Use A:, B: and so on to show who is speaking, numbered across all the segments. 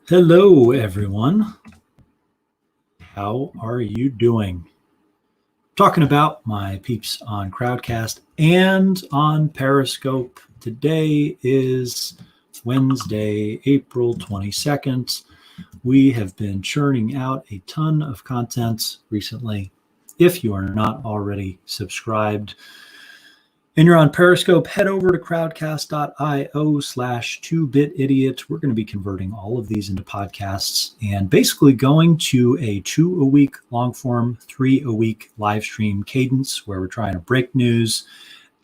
A: Hello, everyone. How are you doing? Talking about my peeps on Crowdcast and on Periscope. Today is Wednesday, April 22nd. We have been churning out a ton of content recently. If you are not already subscribed, and you're on Periscope, head over to crowdcast.io/2bitidiot. We're going to be converting all of these into podcasts and basically going to a 2-a-week long form, 3-a-week live stream cadence where we're trying to break news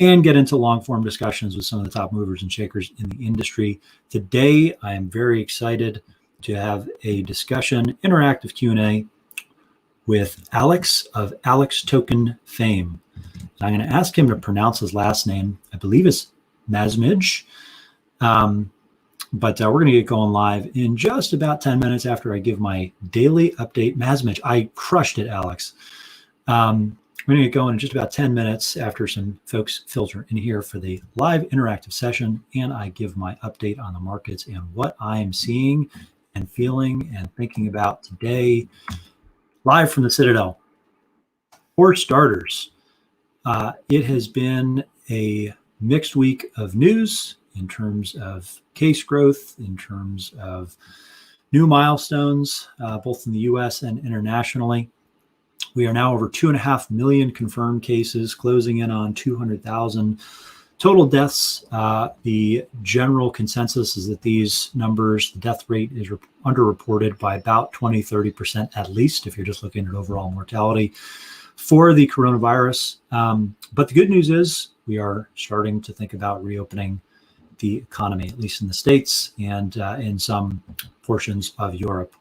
A: and get into long form discussions with some of the top movers and shakers in the industry. Today, I am very excited to have a discussion, interactive Q&A with Alex of Alex Token fame. I'm going to ask him to pronounce his last name. I believe it's Masmej. But we're going to get going live in just about 10 minutes after I give my daily update. Masmej, I crushed it, Alex. We're going to get going in just about 10 minutes after some folks filter in here for the live interactive session, and I give my update on the markets and what I am seeing and feeling and thinking about today, live from the Citadel. For starters, it has been a mixed week of news in terms of case growth, in terms of new milestones, both in the US and internationally. We are now over 2.5 million confirmed cases, closing in on 200,000 total deaths. The general consensus is that these numbers, the death rate is underreported by about 20-30% at least, if you're just looking at overall mortality for the coronavirus. But the good news is we are starting to think about reopening the economy, at least in the States and in some portions of Europe.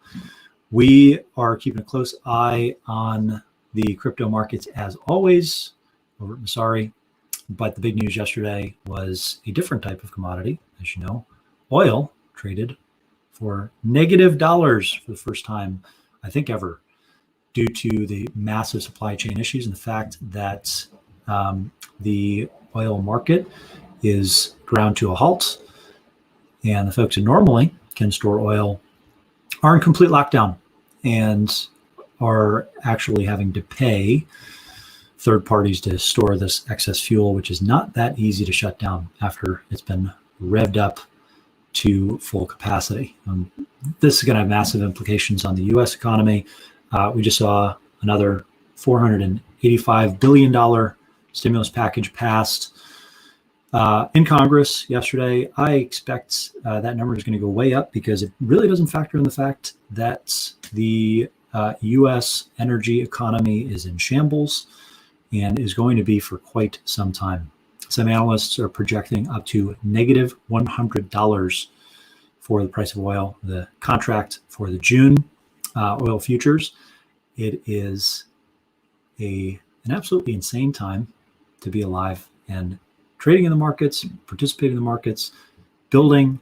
A: We are keeping a close eye on the crypto markets as always over at Masmej. But the big news yesterday was a different type of commodity. As you know, oil traded for -dollars for the first time, I think ever, due to the massive supply chain issues and the fact that the oil market is ground to a halt. And the folks who normally can store oil are in complete lockdown and are actually having to pay third parties to store this excess fuel, which is not that easy to shut down after it's been revved up to full capacity. This is going to have massive implications on the US economy. We just saw another $485 billion stimulus package passed in Congress yesterday. I expect that number is going to go way up because it really doesn't factor in the fact that the U.S. energy economy is in shambles and is going to be for quite some time. Some analysts are projecting up to -$100 for the price of oil, the contract for the June oil futures. It is an absolutely insane time to be alive and trading in the markets, participating in the markets, building,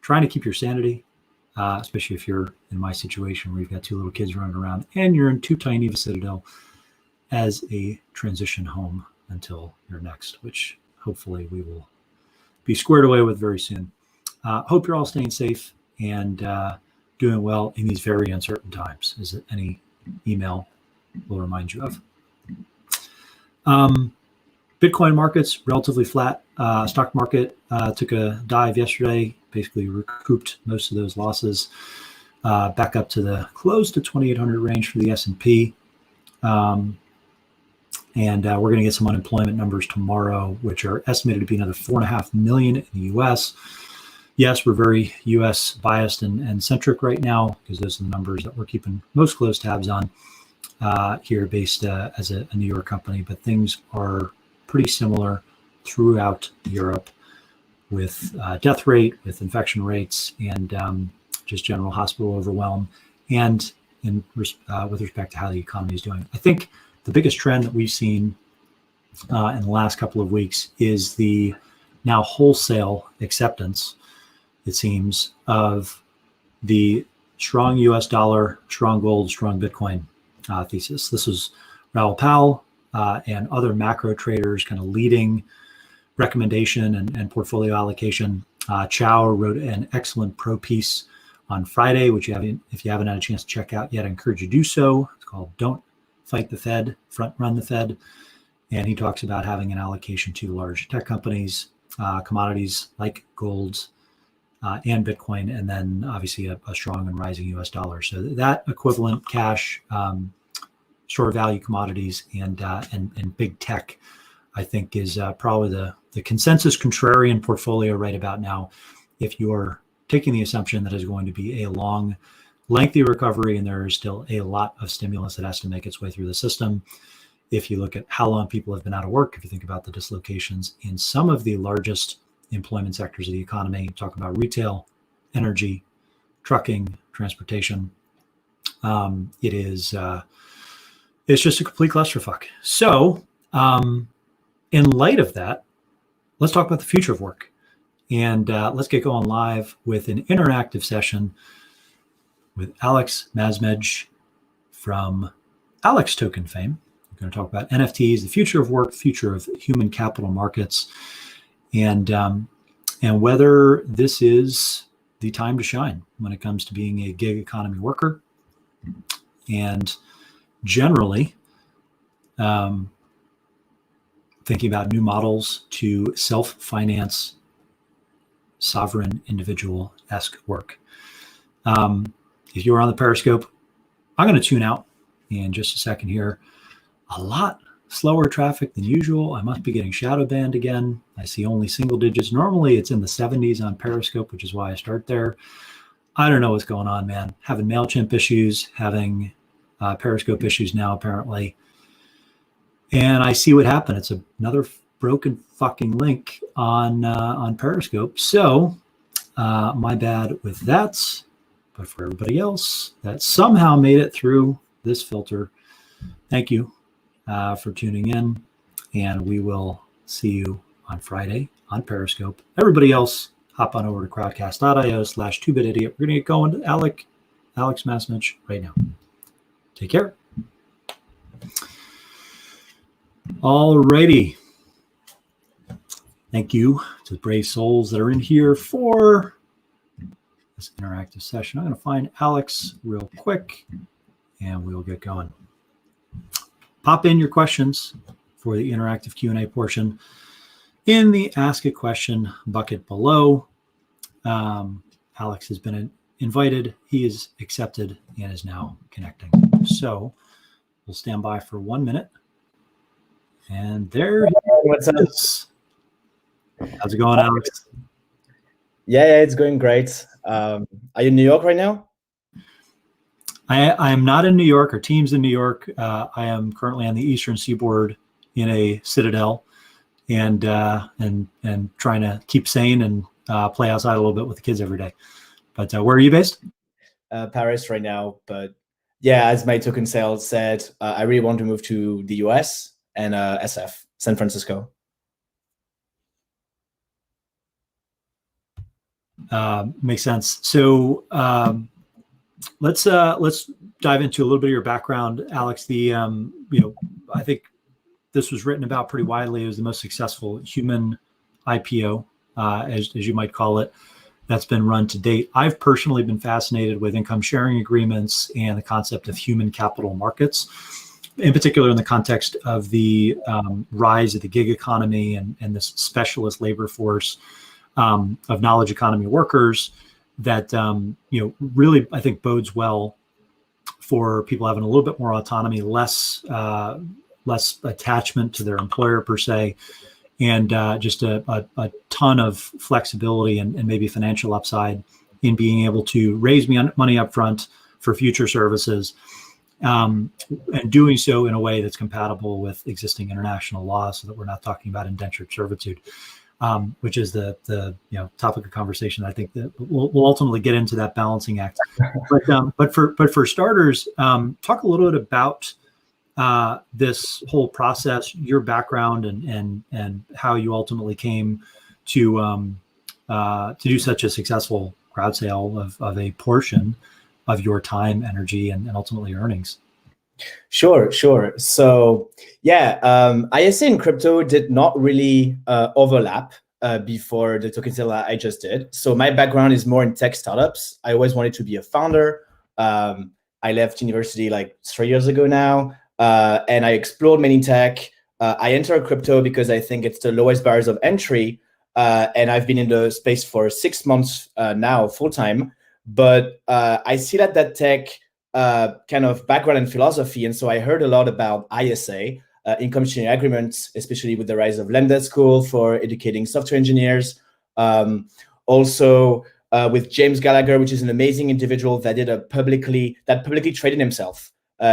A: trying to keep your sanity, especially if you're in my situation where you've got 2 little kids running around and you're in too tiny of a Citadel as a transition home until your next, which hopefully we will be squared away with very soon. Hope you're all staying safe and doing well in these very uncertain times, as any email will remind you of. Bitcoin markets relatively flat. Stock market took a dive yesterday, basically recouped most of those losses, back up to the close to 2,800 range for the S&P. And we're going to get some unemployment numbers tomorrow, which are estimated to be another 4.5 million in the U.S. Yes, we're very U.S. biased and centric right now because those are the numbers that we're keeping most close tabs on here, based as a New York company. But things are pretty similar throughout Europe with death rate, with infection rates, and just general hospital overwhelm, and with respect to how the economy is doing. I think the biggest trend that we've seen in the last couple of weeks is the now wholesale acceptance, it seems, of the strong US dollar, strong gold, strong Bitcoin thesis. This was Raoul Pal and other macro traders kind of leading recommendation and portfolio allocation. Chow wrote an excellent pro piece on Friday, which if you haven't had a chance to check out yet, I encourage you to do so. It's called Don't Fight the Fed, Front Run the Fed. And he talks about having an allocation to large tech companies, commodities like gold and Bitcoin, and then obviously a strong and rising US dollar. So that equivalent cash, store value commodities, and big tech, I think is probably the consensus contrarian portfolio right about now. If you're taking the assumption that is going to be a long, lengthy recovery, and there is still a lot of stimulus that has to make its way through the system. If you look at how long people have been out of work, if you think about the dislocations in some of the largest employment sectors of the economy, talk about retail, energy, trucking, transportation, it's just a complete clusterfuck. So in light of that, let's talk about the future of work. And let's get going live with an interactive session with Alex Masmej from Alex Token fame. We're going to talk about NFTs, the future of work, future of human capital markets, and whether this is the time to shine when it comes to being a gig economy worker, and generally thinking about new models to self-finance sovereign individual-esque work. If you're on the Periscope, I'm going to tune out in just a second here. A lot slower traffic than usual. I must be getting shadow banned again. I see only single digits. Normally it's in the 70s on Periscope, which is why I start there. I don't know what's going on, man. Having MailChimp issues, having Periscope issues now, apparently. And I see what happened. It's another broken fucking link on Periscope. So my bad with that. But for everybody else that somehow made it through this filter, thank you for tuning in. And we will see you on Friday on Periscope. Everybody else, hop on over to crowdcast.io/2bitidiot. We're going to get going to Alex Masmej right now. Take care. All righty. Thank you to the brave souls that are in here for this interactive session. I'm going to find Alex real quick, and we'll get going. Pop in your questions for the interactive Q&A portion in the Ask a Question bucket below. Alex has been invited. He is accepted and is now connecting. So we'll stand by for 1 minute. And there
B: What's up?
A: How's it going, Alex?
B: Yeah, it's going great. Are you in New York right now?
A: I am not in New York. Our team's in New York. I am currently on the Eastern Seaboard in a citadel, and trying to keep sane and play outside a little bit with the kids every day. But where are you based?
B: Paris right now. But yeah, as my token sales said, I really want to move to the US and SF, San Francisco.
A: Makes sense. So let's dive into a little bit of your background, Alex. I think this was written about pretty widely. It was the most successful human IPO, as you might call it, that's been run to date. I've personally been fascinated with income sharing agreements and the concept of human capital markets, in particular in the context of the rise of the gig economy and this specialist labor force of knowledge economy workers that really, I think, bodes well for people having a little bit more autonomy, less attachment to their employer per se, and just a ton of flexibility and maybe financial upside in being able to raise money up front for future services, and doing so in a way that's compatible with existing international law, so that we're not talking about indentured servitude. Which is the topic of conversation. I think that we'll ultimately get into that balancing act. But for starters, talk a little bit about this whole process, your background, and how you ultimately came to do such a successful crowd sale of a portion of your time, energy, and ultimately earnings.
B: Sure. So yeah, ISA and crypto did not really overlap before the token sale I just did. So my background is more in tech startups. I always wanted to be a founder. I left university like 3 years ago now, and I explored many tech. I entered crypto because I think it's the lowest barriers of entry, and I've been in the space for 6 months now, full time. But I see that tech kind of background and philosophy, and so I heard a lot about ISA, income sharing agreements, especially with the rise of Lambda School for educating software engineers. Also, with James Gallagher, which is an amazing individual that publicly traded himself.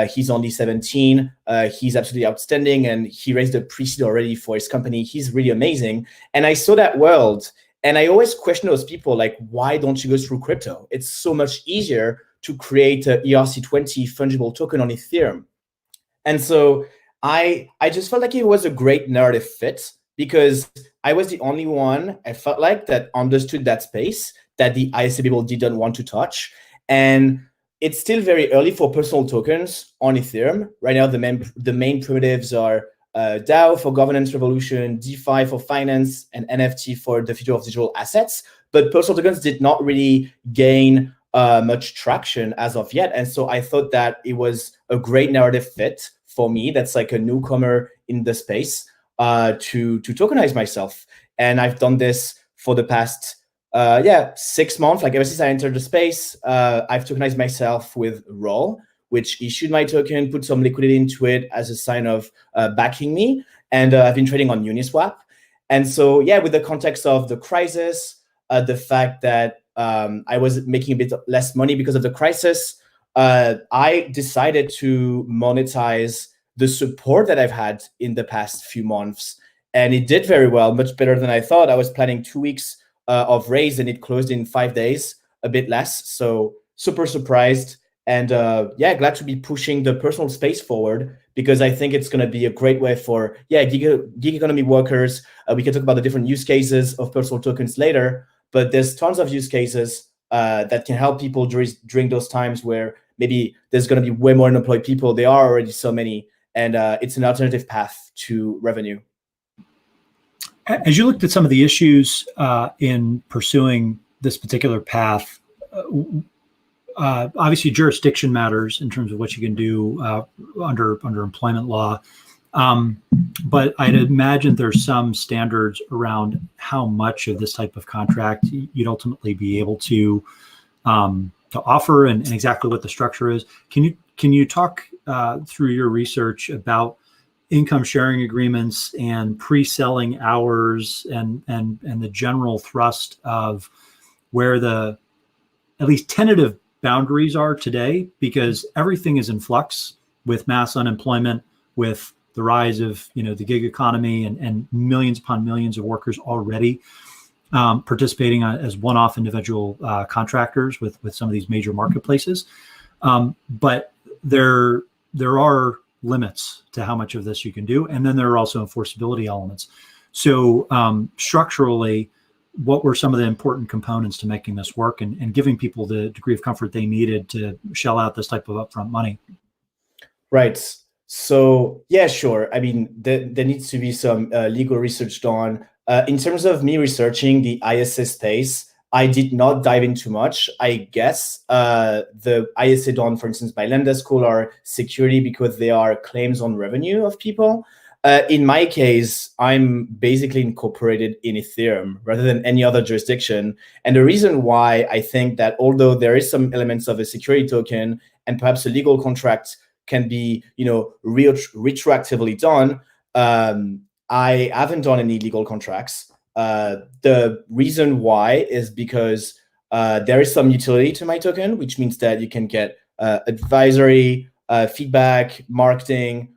B: He's only 17. He's absolutely outstanding, and he raised a pre-seed already for his company. He's really amazing. And I saw that world, and I always question those people, like, why don't you go through crypto? It's so much easier to create a ERC20 fungible token on Ethereum. And so I just felt like it was a great narrative fit because I was the only one, I felt like, that understood that space that the ISA people didn't want to touch. And it's still very early for personal tokens on Ethereum. Right now, the main primitives are DAO for governance revolution, DeFi for finance, and NFT for the future of digital assets. But personal tokens did not really gain much traction as of yet. And so I thought that it was a great narrative fit for me. That's like a newcomer in the space to tokenize myself. And I've done this for the past 6 months. Like ever since I entered the space, I've tokenized myself with Roll, which issued my token, put some liquidity into it as a sign of backing me. And I've been trading on Uniswap. And so, with the context of the crisis, the fact that I was making a bit less money because of the crisis, I decided to monetize the support that I've had in the past few months. And it did very well, much better than I thought. I was planning 2 weeks of raise, and it closed in 5 days, a bit less. So super surprised. And glad to be pushing the personal space forward, because I think it's going to be a great way for gig economy workers. We can talk about the different use cases of personal tokens later, but there's tons of use cases that can help people during those times where maybe there's going to be way more unemployed people. There are already so many, and it's an alternative path to revenue.
A: As you looked at some of the issues in pursuing this particular path, obviously jurisdiction matters in terms of what you can do under employment law. But I'd imagine there's some standards around how much of this type of contract you'd ultimately be able to offer, and exactly what the structure is. Can you talk through your research about income sharing agreements and pre-selling hours and the general thrust of where the at least tentative boundaries are today, because everything is in flux with mass unemployment, with the rise of the gig economy, and millions upon millions of workers already participating as one-off individual contractors with some of these major marketplaces. But there are limits to how much of this you can do, and then there are also enforceability elements. So structurally, what were some of the important components to making this work and giving people the degree of comfort they needed to shell out this type of upfront money?
B: Right. So sure. I mean, there needs to be some legal research done. In terms of me researching the ISA space, I did not dive into much. I guess the ISA done, for instance, by Lambda School, are security because they are claims on revenue of people. In my case, I'm basically incorporated in Ethereum rather than any other jurisdiction. And the reason why I think that although there is some elements of a security token and perhaps a legal contract can be, retroactively done, I haven't done any legal contracts. The reason why is because there is some utility to my token, which means that you can get advisory, feedback, marketing,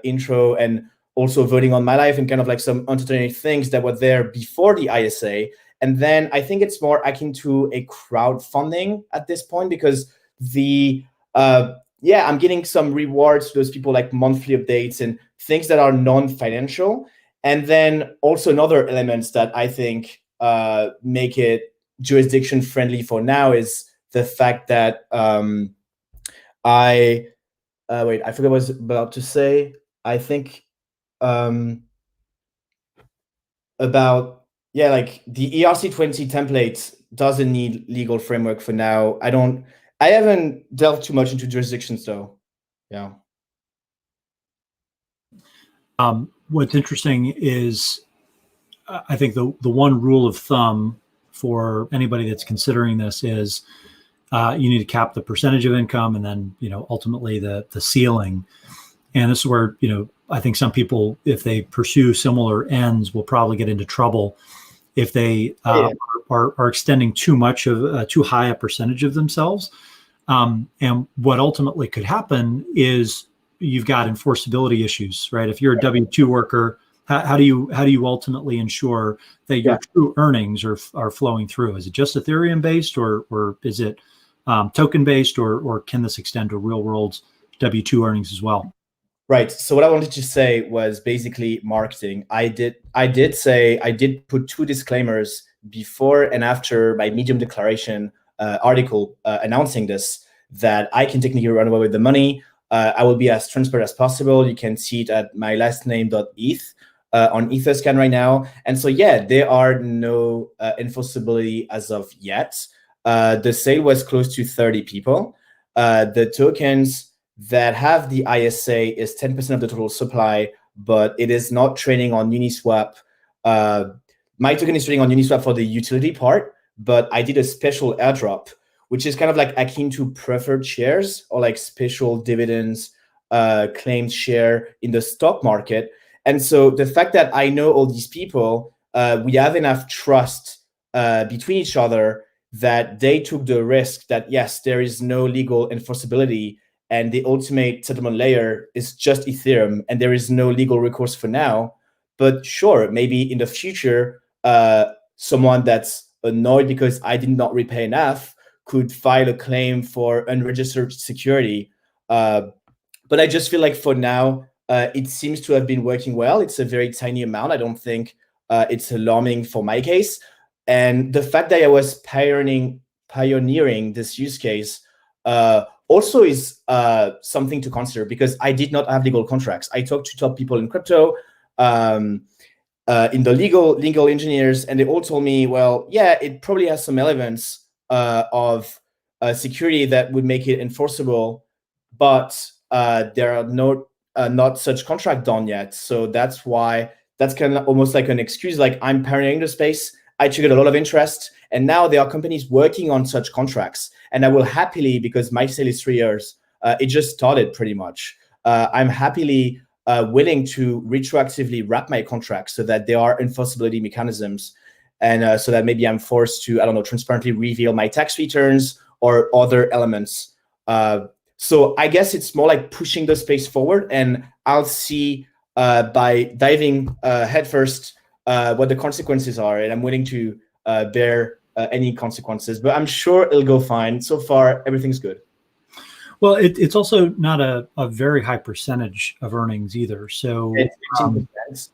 B: intro, and also voting on my life, and kind of like some entertaining things that were there before the ISA. And then I think it's more akin to a crowdfunding at this point, because I'm getting some rewards to those people, like monthly updates and things that are non-financial. And then also another elements that I think make it jurisdiction friendly for now is the fact that I forgot what I was about to say. I think about Yeah, like the ERC20 template doesn't need legal framework for now. I haven't delved too much into jurisdictions though. Yeah.
A: What's interesting is I think the one rule of thumb for anybody that's considering this is you need to cap the percentage of income and then, ultimately the ceiling. And this is where, I think some people, if they pursue similar ends, will probably get into trouble if they are extending too much of too high a percentage of themselves. And what ultimately could happen is you've got enforceability issues, right? If you're a W-2 worker, how do you ultimately ensure that your true earnings are flowing through? Is it just Ethereum based, or is it token based, or can this extend to real world W-2 earnings as well?
B: Right. So what I wanted to say was basically marketing. I did put two disclaimers before and after my Medium declaration article announcing this, that I can technically run away with the money. I will be as transparent as possible. You can see it at my last name.eth on Etherscan right now. And so, yeah, there are no enforceability as of yet. The sale was close to 30 people. The tokens that have the ISA is 10% of the total supply, but it is not trading on Uniswap. My token is trading on Uniswap for the utility part, but I did a special airdrop, which is kind of like akin to preferred shares or like special dividends claimed share in the stock market. And so the fact that I know all these people, we have enough trust between each other that they took the risk that, yes, there is no legal enforceability and the ultimate settlement layer is just Ethereum and there is no legal recourse for now. But sure, maybe in the future, someone that's annoyed because I did not repay enough could file a claim for unregistered security. But I just feel like for now, it seems to have been working well. It's a very tiny amount. I don't think it's alarming for my case. And the fact that I was pioneering this use case also is something to consider, because I did not have legal contracts. I talked to top people in crypto, in the legal engineers, and they all told me, well, yeah, it probably has some elements of security that would make it enforceable, but there are not such contract done yet. So that's why that's kind of almost like an excuse. Like, I'm pioneering the space. I triggered a lot of interest, and now there are companies working on such contracts. And I will happily, because my sale is 3 years, it just started pretty much. I'm happily willing to retroactively wrap my contracts so that there are enforceability mechanisms, and so that maybe I'm forced to, I don't know, transparently reveal my tax returns or other elements. So I guess it's more like pushing the space forward, and I'll see by diving headfirst what the consequences are, and I'm willing to bear any consequences, but I'm sure it'll go fine. So far, everything's good.
A: Well, it's also not a very high percentage of earnings either. So
B: It's
A: 18%.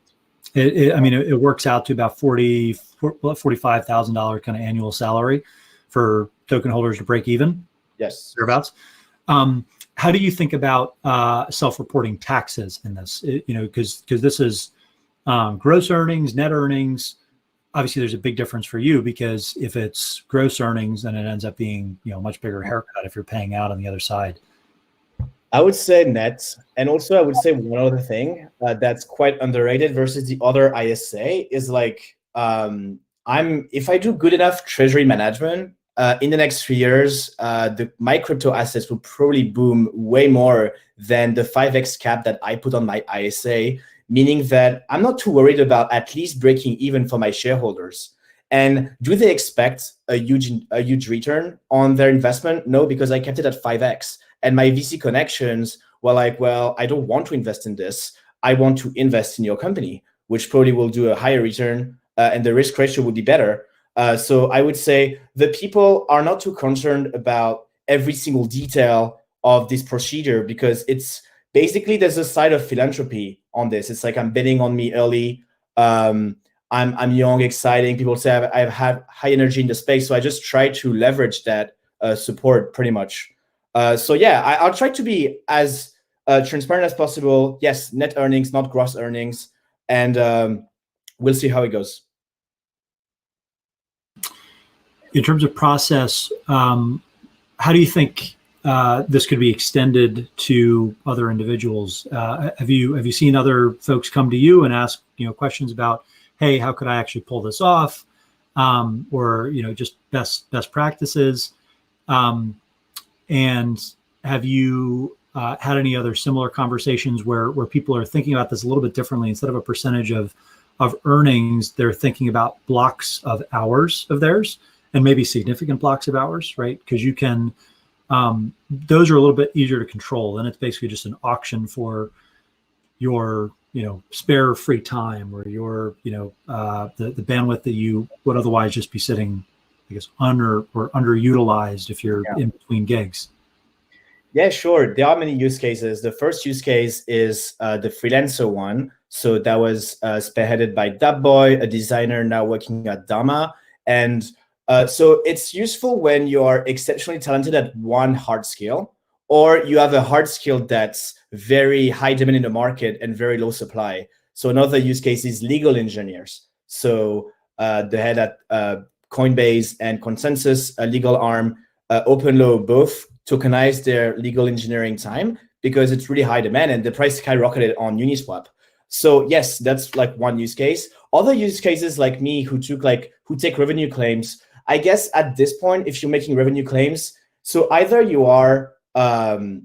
A: It works out to about $45,000 kind of annual salary for token holders to break even.
B: Yes.
A: Thereabouts. How do you think about self-reporting taxes in this? Because this is gross earnings, net earnings. Obviously, there's a big difference for you, because if it's gross earnings, then it ends up being a much bigger haircut if you're paying out on the other side.
B: I would say net, and also I would say one other thing that's quite underrated versus the other ISA is like, if I do good enough treasury management in the next 3 years, my crypto assets will probably boom way more than the 5x cap that I put on my ISA, meaning that I'm not too worried about at least breaking even for my shareholders. And do they expect a huge return on their investment? No, because I kept it at 5x. And my VC connections were like, well, I don't want to invest in this. I want to invest in your company, which probably will do a higher return, and the risk ratio would be better. So I would say the people are not too concerned about every single detail of this procedure, because it's basically, there's a side of philanthropy on this. It's like, I'm betting on me early. I'm young, exciting. People say I've had high energy in the space, so I just try to leverage that support pretty much. So yeah, I'll try to be as transparent as possible. Yes, net earnings, not gross earnings, and we'll see how it goes.
A: In terms of process, how do you think this could be extended to other individuals? Have you seen other folks come to you and ask questions about, hey, how could I actually pull this off, or just best practices? And have you had any other similar conversations where people are thinking about this a little bit differently? Instead of a percentage of earnings, they're thinking about blocks of hours of theirs, and maybe significant blocks of hours, right? Because you can, those are a little bit easier to control. And it's basically just an auction for your, spare free time, or your, the bandwidth that you would otherwise just be sitting, I guess, underutilized if you're in between gigs.
B: Yeah, sure. There are many use cases. The first use case is the freelancer one. So that was spearheaded by Dapboy, a designer now working at Dharma. And so it's useful when you are exceptionally talented at one hard skill, or you have a hard skill that's very high demand in the market and very low supply. So another use case is legal engineers. So the head at Coinbase and Consensus, a legal arm, OpenLaw, both tokenize their legal engineering time because it's really high demand and the price skyrocketed on Uniswap. So yes, that's like one use case. Other use cases like me who take revenue claims, I guess at this point, if you're making revenue claims, so either you are,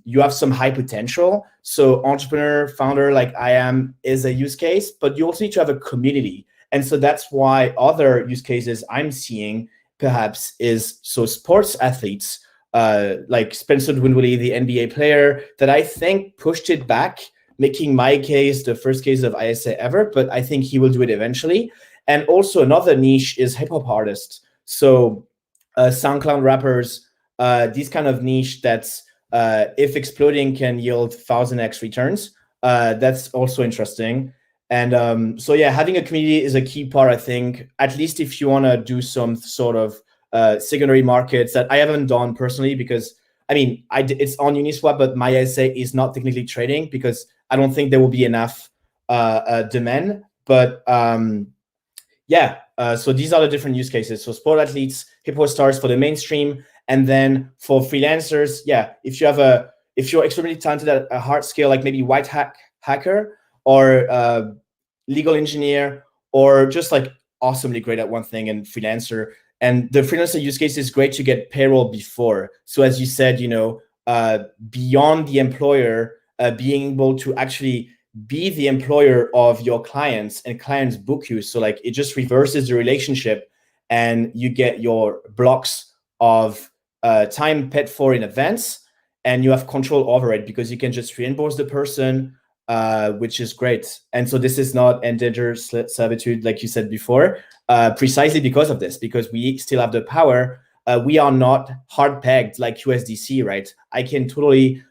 B: you have some high potential. So entrepreneur, founder like I am is a use case, but you also need to have a community. And so that's why other use cases I'm seeing perhaps is so sports athletes, like Spencer Dinwiddie, the NBA player, that I think pushed it back, making my case the first case of ISA ever, but I think he will do it eventually. And also another niche is hip hop artists. So SoundCloud rappers, these kind of niche that's, if exploding can yield 1000x returns, that's also interesting. And so yeah, having a community is a key part, I think, at least if you want to do some sort of secondary markets that I haven't done personally, because I mean, it's on Uniswap, but my ISA is not technically trading because I don't think there will be enough demand. But yeah, so these are the different use cases. So sport athletes, hip hop stars for the mainstream, and then for freelancers, yeah, if you're extremely talented at a hard skill, like maybe white hacker or legal engineer, or just like awesomely great at one thing and freelancer. And the freelancer use case is great to get payroll before. So as you said, beyond the employer, being able to actually be the employer of your clients and clients book you. So like it just reverses the relationship and you get your blocks of time paid for in advance, and you have control over it because you can just reimburse the person, which is great. And so this is not endangered servitude, like you said before, precisely because of this, because we still have the power. We are not hard pegged like USDC, right? I can totally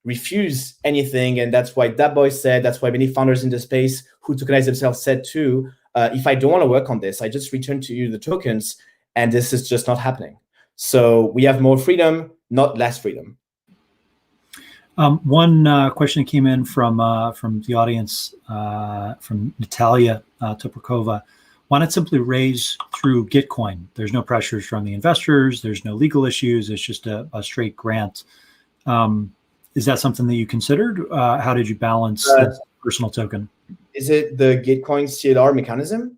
B: refuse anything. And that's why that boy said, that's why many founders in the space who tokenize themselves said too, if I don't want to work on this, I just return to you the tokens, and this is just not happening. So we have more freedom, not less freedom.
A: One question came in from the audience, from Natalia Toprakova. Why not simply raise through Gitcoin? There's no pressures from the investors. There's no legal issues. It's just a straight grant. Is that something that you considered? How did you balance the personal token?
B: Is it the Gitcoin CLR mechanism?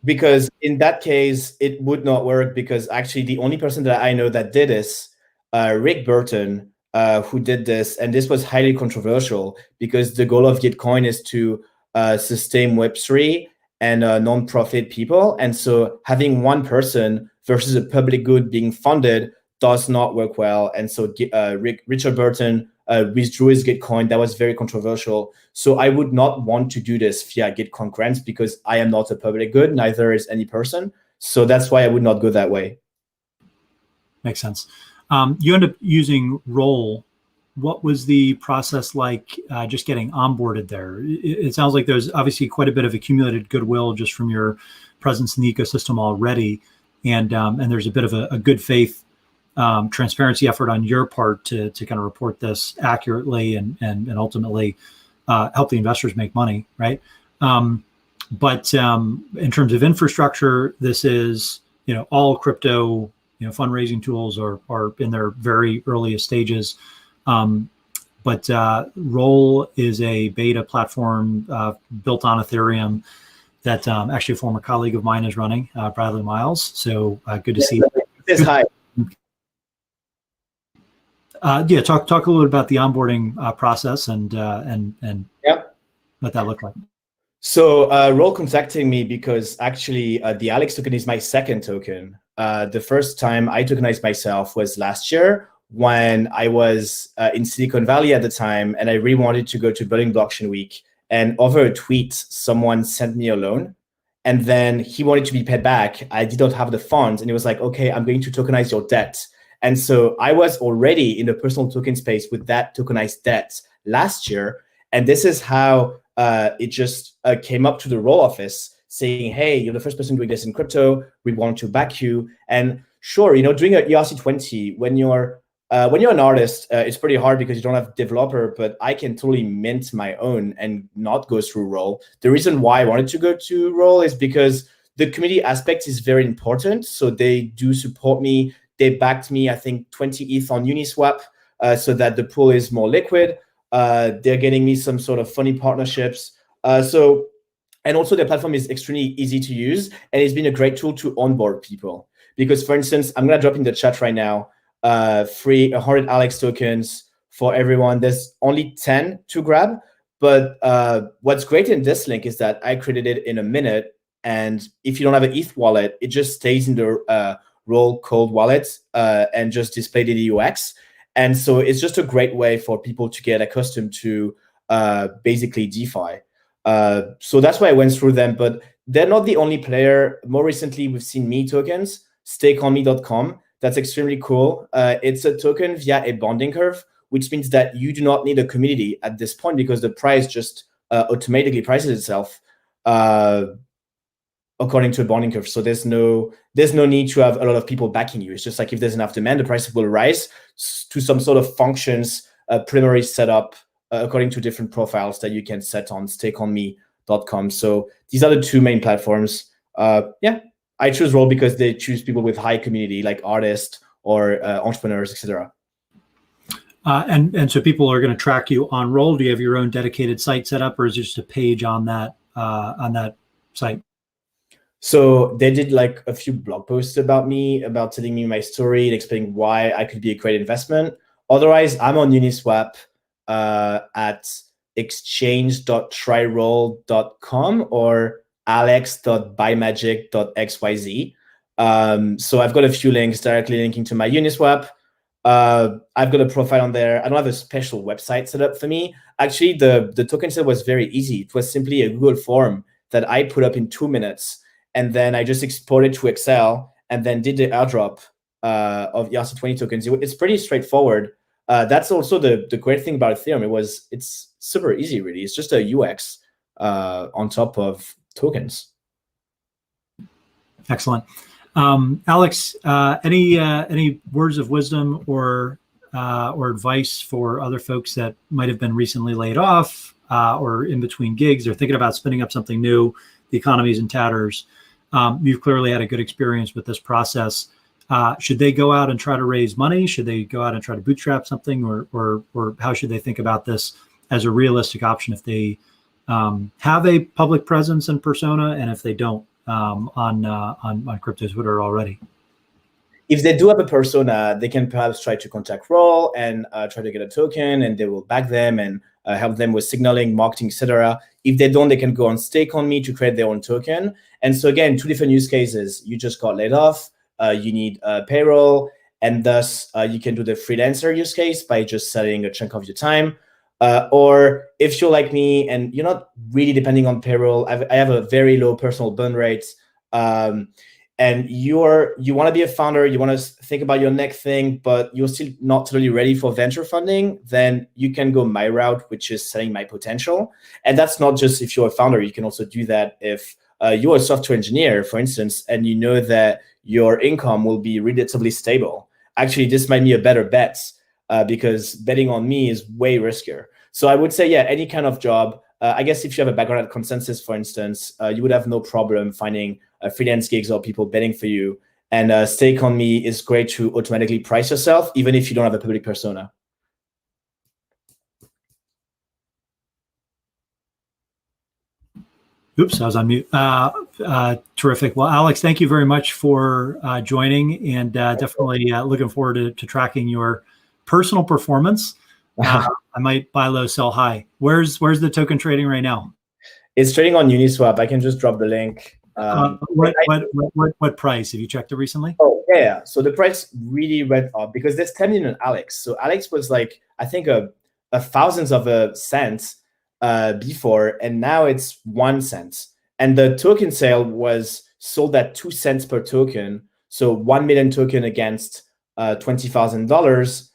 B: Because in that case, it would not work, because actually the only person that I know that did this, Rick Burton, who did this, and this was highly controversial because the goal of Gitcoin is to sustain Web3 and non-profit people. And so having one person versus a public good being funded does not work well. And so Richard Burton withdrew his Gitcoin. That was very controversial. So I would not want to do this via Gitcoin grants because I am not a public good, neither is any person. So that's why I would not go that way.
A: Makes sense. You end up using Roll. What was the process like just getting onboarded there? It sounds like there's obviously quite a bit of accumulated goodwill just from your presence in the ecosystem already. And there's a bit of a good faith transparency effort on your part to kind of report this accurately and ultimately help the investors make money, right? But in terms of infrastructure, this is, all crypto, fundraising tools are in their very earliest stages. But Roll is a beta platform built on Ethereum that actually a former colleague of mine is running, Bradley Miles. So good to see you.
B: Yes, hi.
A: Yeah, talk a little bit about the onboarding process and
B: Yep.
A: what that looked like.
B: So Roll contacting me because actually the Alex token is my second token. The first time I tokenized myself was last year when I was in Silicon Valley at the time, and I really wanted to go to Berlin Blockchain Week. And over a tweet, someone sent me a loan, and then he wanted to be paid back. I did not have the funds, and he was like, okay, I'm going to tokenize your debt. And so I was already in the personal token space with that tokenized debt last year. And this is how it just came up to the Roll office saying, hey, you're the first person doing this in crypto. We want to back you. And sure, doing an ERC20, when you're an artist, it's pretty hard because you don't have a developer, but I can totally mint my own and not go through Roll. The reason why I wanted to go to Roll is because the community aspect is very important. So they do support me. They backed me, I think, 20 ETH on Uniswap so that the pool is more liquid. They're getting me some sort of funny partnerships. And also their platform is extremely easy to use, and it's been a great tool to onboard people. Because, for instance, I'm going to drop in the chat right now, free 100 Alex tokens for everyone. There's only 10 to grab. But what's great in this link is that I created it in a minute. And if you don't have an ETH wallet, it just stays in the Roll cold wallet and just display the UX. And so it's just a great way for people to get accustomed to basically DeFi. So that's why I went through them, but they're not the only player. More recently, we've seen Me tokens, stakeonme.com. That's extremely cool. It's a token via a bonding curve, which means that you do not need a community at this point because the price just automatically prices itself according to a bonding curve. So there's no need to have a lot of people backing you. It's just like if there's enough demand, the price will rise to some sort of functions, preliminary setup according to different profiles that you can set on stakeonme.com. So these are the two main platforms. I choose Roll because they choose people with high community, like artists or entrepreneurs, etc.
A: And so people are going to track you on Roll. Do you have your own dedicated site set up, or is it just a page on that site?
B: So they did like a few blog posts about me, about telling me my story and explaining why I could be a great investment. Otherwise, I'm on Uniswap at exchange.tryroll.com or alex.buymagic.xyz. So I've got a few links directly linking to my Uniswap. I've got a profile on there. I don't have a special website set up for me. Actually, the token set was very easy. It was simply a Google form that I put up in 2 minutes. And then I just exported to Excel and then did the airdrop of ERC20 tokens. It's pretty straightforward. That's also the great thing about Ethereum. It's super easy, really. It's just a UX on top of tokens.
A: Excellent. Alex, any words of wisdom or advice for other folks that might have been recently laid off or in between gigs or thinking about spinning up something new? The economy's in tatters. You've clearly had a good experience with this process. Should they go out and try to raise money? Should they go out and try to bootstrap something, or how should they think about this as a realistic option if they have a public presence and persona, and if they don't on crypto Twitter already?
B: If they do have a persona, they can perhaps try to contact Roll and try to get a token, and they will back them and help them with signaling, marketing, etc. If they don't, they can go on StakeOnMe to create their own token. And so again, two different use cases. You just got laid off, you need payroll, and thus you can do the freelancer use case by just selling a chunk of your time. Or if you're like me and you're not really depending on payroll, I have a very low personal burn rate, and you want to be a founder, you want to think about your next thing, but you're still not totally ready for venture funding, then you can go my route, which is selling my potential. And that's not just if you're a founder. You can also do that if you're a software engineer, for instance, and you know that your income will be relatively stable. Actually, this might be a better bet because betting on me is way riskier. So I would say, yeah, any kind of job, I guess if you have a background at Consensus, for instance, you would have no problem finding freelance gigs or people betting for you. And Stake on Me is great to automatically price yourself, even if you don't have a public persona.
A: Oops, I was on mute. Terrific. Well, Alex, thank you very much for joining, and definitely looking forward to tracking your personal performance. I might buy low, sell high. Where's the token trading right now?
B: It's trading on Uniswap. I can just drop the link.
A: What price? Have you checked it recently?
B: Oh, yeah. So the price really went up because there's 10 million Alex. So Alex was like, I think a thousandth of a cent before, and now it's 1 cent. And the token sale was sold at 2 cents per token. So 1 million token against $20,000.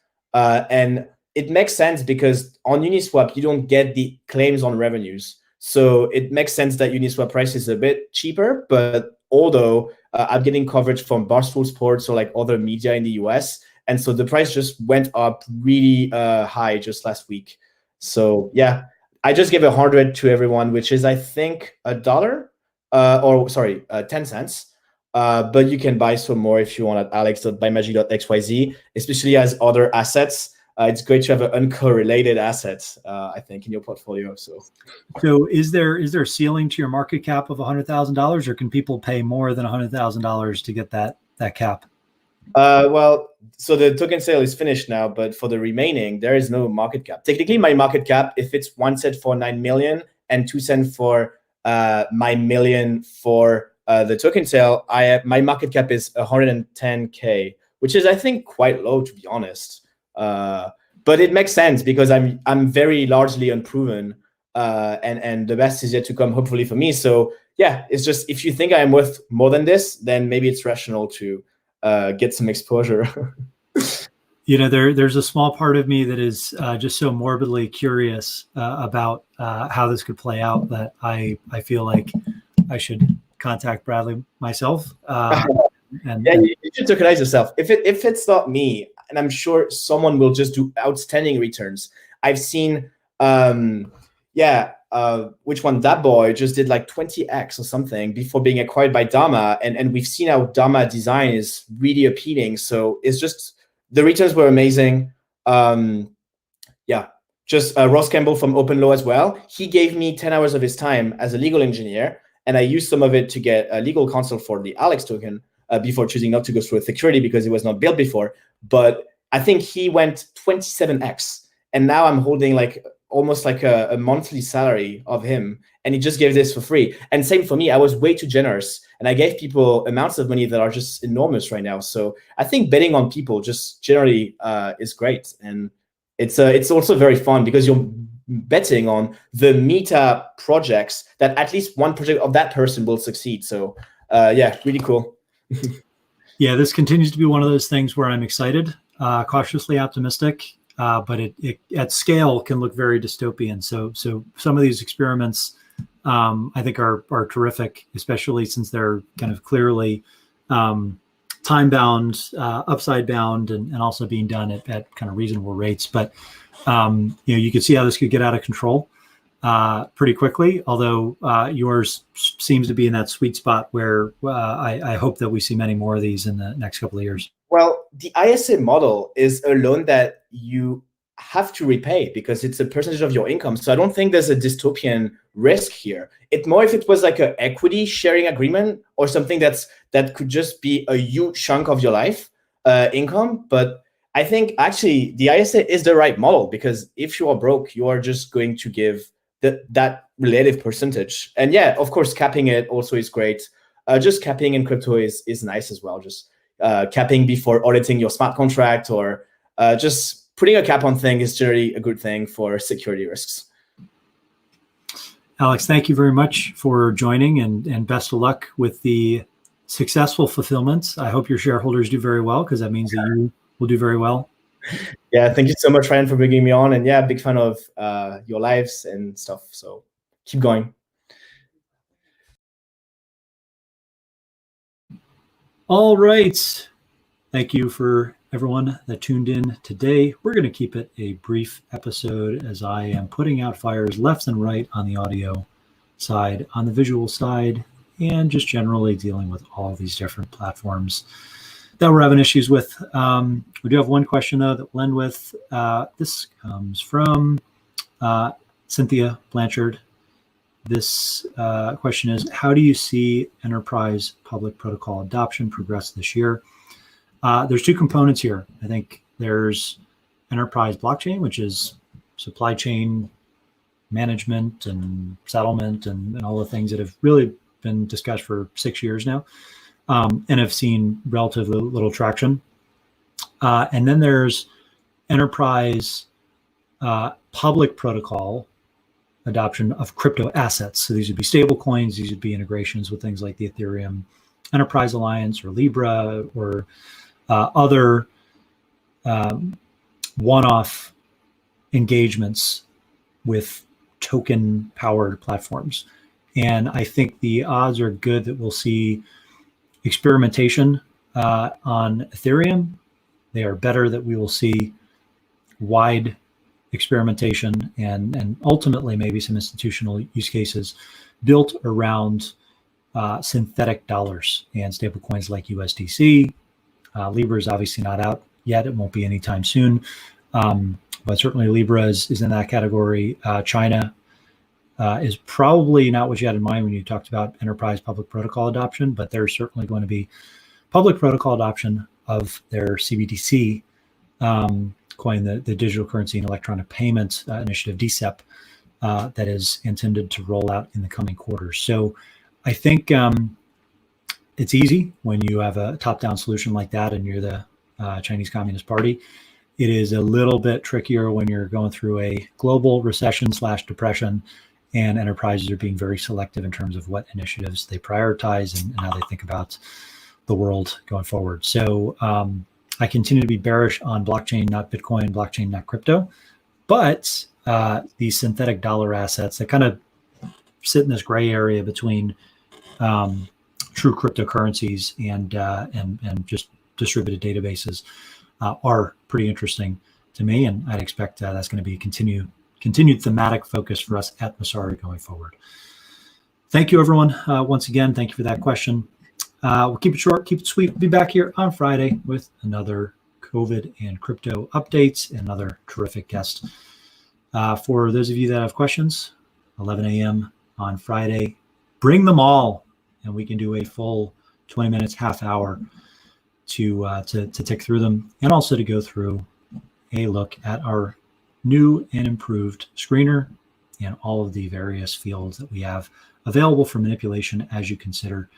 B: And it makes sense because on Uniswap, you don't get the claims on revenues. So it makes sense that Uniswap price is a bit cheaper, but although I'm getting coverage from Barstool Sports or like other media in the US. And so the price just went up really high just last week. So yeah, I just gave 100 to everyone, which is I think $1 or sorry, 10 cents. But you can buy some more if you want at alex.bymagic.xyz, especially as other assets. It's great to have an uncorrelated asset, I think, in your portfolio. So
A: is there a ceiling to your market cap of $100,000, or can people pay more than $100,000 to get that cap?
B: Well, so the token sale is finished now, but for the remaining, there is no market cap. Technically, my market cap, if it's 1 cent for 9 million and 2 cents for my million for the token sale, my market cap is 110K, which is I think quite low, to be honest. But it makes sense because I'm very largely unproven, and the best is yet to come, hopefully for me. So yeah, it's just if you think I'm worth more than this, then maybe it's rational to get some exposure.
A: There's a small part of me that is just so morbidly curious about how this could play out that I feel like I should contact Bradley myself.
B: You should tokenize yourself. If it's not me, and I'm sure someone will just do outstanding returns. I've seen, which one? That boy just did like 20x or something before being acquired by Dharma, and we've seen how Dharma design is really appealing. So it's just the returns were amazing. Just Ross Campbell from OpenLaw as well. He gave me 10 hours of his time as a legal engineer, and I used some of it to get a legal counsel for the Alex token before choosing not to go through a security because it was not built before. But I think he went 27x, and now I'm holding like almost like a monthly salary of him, and he just gave this for free. And same for me, I was way too generous, and I gave people amounts of money that are just enormous right now. So I think betting on people just generally is great, and it's also very fun because you're betting on the meta projects that at least one project of that person will succeed. So yeah, really cool.
A: Yeah, this continues to be one of those things where I'm excited, cautiously optimistic, but it at scale can look very dystopian. So some of these experiments, I think, are terrific, especially since they're kind of clearly time bound, upside bound, and also being done at kind of reasonable rates. But you could see how this could get out of control pretty quickly, although yours seems to be in that sweet spot where I hope that we see many more of these in the next couple of years.
B: Well, the ISA model is a loan that you have to repay because it's a percentage of your income. So I don't think there's a dystopian risk here. It's more if it was like an equity sharing agreement or something that could just be a huge chunk of your life income. But I think actually the ISA is the right model because if you are broke, you are just going to give that relative percentage. And yeah, of course, capping it also is great. Just capping in crypto is nice as well. Just capping before auditing your smart contract or just putting a cap on thing is generally a good thing for security risks.
A: Alex, thank you very much for joining and best of luck with the successful fulfillments. I hope your shareholders do very well because that means that you will do very well.
B: Yeah, thank you so much, Ryan, for bringing me on. And yeah, big fan of your lives and stuff. So keep going.
A: All right. Thank you for everyone that tuned in today. We're going to keep it a brief episode as I am putting out fires left and right on the audio side, on the visual side, and just generally dealing with all these different platforms that we're having issues with. We do have one question, though, that we'll end with. This comes from Cynthia Blanchard. This question is, how do you see enterprise public protocol adoption progress this year? There's two components here. I think there's enterprise blockchain, which is supply chain management and settlement and all the things that have really been discussed for 6 years now, and have seen relatively little traction. And then there's enterprise public protocol adoption of crypto assets. So these would be stable coins. These would be integrations with things like the Ethereum Enterprise Alliance or Libra or other one-off engagements with token-powered platforms. And I think the odds are good that we'll see experimentation on Ethereum. They are better that we will see wide experimentation and ultimately maybe some institutional use cases built around synthetic dollars and stablecoins like USDC. Libra is obviously not out yet. It won't be anytime soon. But certainly Libra is in that category. China is probably not what you had in mind when you talked about enterprise public protocol adoption, but there's certainly going to be public protocol adoption of their CBDC coin, the digital currency and electronic payments initiative, DCEP, that is intended to roll out in the coming quarters. So I think it's easy when you have a top-down solution like that and you're the Chinese Communist Party. It is a little bit trickier when you're going through a global recession/depression and enterprises are being very selective in terms of what initiatives they prioritize and how they think about the world going forward. So I continue to be bearish on blockchain, not Bitcoin, blockchain, not crypto, but these synthetic dollar assets that kind of sit in this gray area between true cryptocurrencies and just distributed databases are pretty interesting to me, and I'd expect that's going to be a continued thematic focus for us at Masari going forward. Thank you, everyone. Once again, thank you for that question. We'll keep it short, keep it sweet. We'll be back here on Friday with another COVID and crypto updates and another terrific guest. For those of you that have questions, 11 a.m. on Friday, bring them all, and we can do a full 20 minutes, half hour to tick through them, and also to go through a look at our new and improved screener and all of the various fields that we have available for manipulation as you consider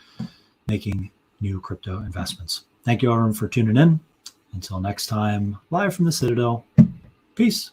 A: making new crypto investments. Thank you, everyone, for tuning in. Until next time, live from the Citadel. Peace.